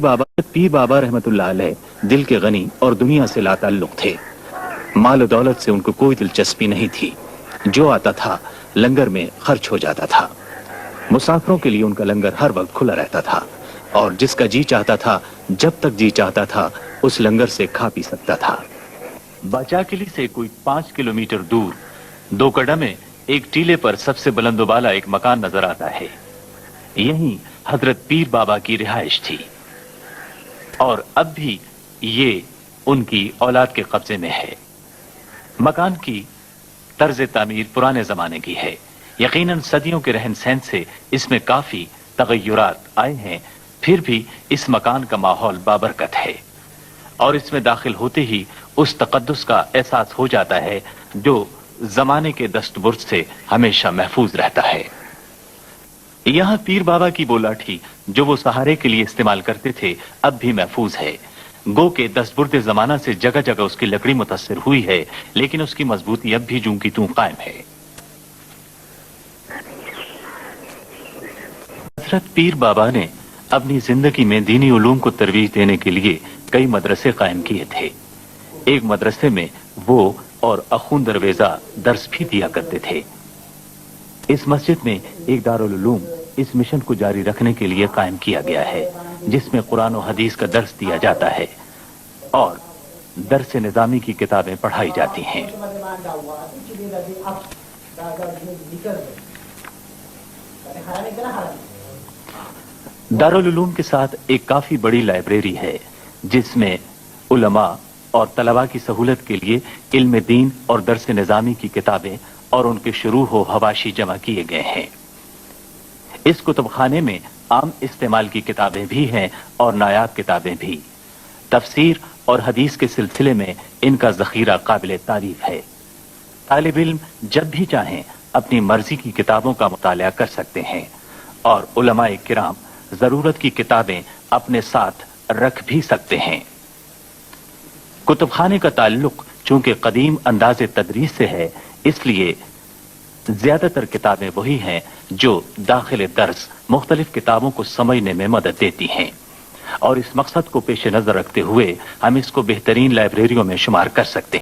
पीर बाबा रहमतुल्लाह अलैह दिल के गनी और दुनिया से लाताल्लुक थे। माल दौलत से उनको कोई दिलचस्पी नहीं थी। जो आता था लंगर में खर्च हो जाता था। मुसाफिरों के लिए उनका लंगर हर वक्त खुला रहता था और जिसका जी चाहता था जब तक जी चाहता था उस लंगर से खा पी सकता था। बाचाकिली से कोई 5 किलोमीटर दूर दो कड़ा में एक टीले पर सबसे बुलंदोबाला एक मकान नजर आता है। यहीं हजरत पीर बाबा की रिहाइश थी और अब भी ये उनकी औलाद के कब्जे में है। मकान की तर्ज तामीर पुराने जमाने की है। यकीनन सदियों के रहन सहन से इसमें काफी तगय्युरात आए हैं, फिर भी इस मकान का माहौल बाबरकत है और इसमें दाखिल होते ही उस तकद्दुस का एहसास हो जाता है जो जमाने के दस्तबुर्ज से हमेशा महफूज रहता है। यहाँ पीर बाबा की बोलाठी जो वो सहारे के लिए इस्तेमाल करते थे अब भी महफूज है। गो के दस्तबुर्द जमाना से जगह जगह उसकी लकड़ी मुतासिर हुई है, लेकिन उसकी मजबूती अब भी जूं की तूं कायम है। हजरत पीर बाबा ने अपनी जिंदगी में दीनी उलूम को तरवीज देने के लिए कई मदरसे कायम किए थे। एक मदरसे में वो और अखून दरवेजा दर्स भी दिया करते थे। इस मस्जिद में एक दारुल उलूम इस मिशन को जारी रखने के लिए कायम किया गया है, जिसमें कुरान और हदीस का दर्स दिया जाता है और दर्स निजामी की किताबें पढ़ाई जाती हैं। दारुल उलूम के साथ एक काफी बड़ी लाइब्रेरी है, जिसमें उलमा और तलबा की सहूलत के लिए इल्म दीन और दर्स निजामी की किताबें और उनके शुरू हो हवाशी जमा किए गए हैं। इस कुतुबखाने में आम इस्तेमाल की किताबें भी हैं और नायाब किताबें भी। तफसीर और हदीस के सिलसिले में इनका जखीरा काबिल तारीफ है। तालिब इल्म जब भी चाहें अपनी मर्जी की किताबों का मुतालिया कर सकते हैं और उलमाए किराम जरूरत की किताबें अपने साथ रख भी सकते हैं। कुतुबखाने का ताल्लुक चूंकि कदीम अंदाज़े तदरीस से है, इसलिए ज्यादातर किताबें वही हैं जो दाखिल दर्स मुख्तलिफ किताबों को समझने में मदद देती हैं और इस मकसद को पेश नजर रखते हुए हम इसको बेहतरीन लाइब्रेरियों में शुमार कर सकते हैं।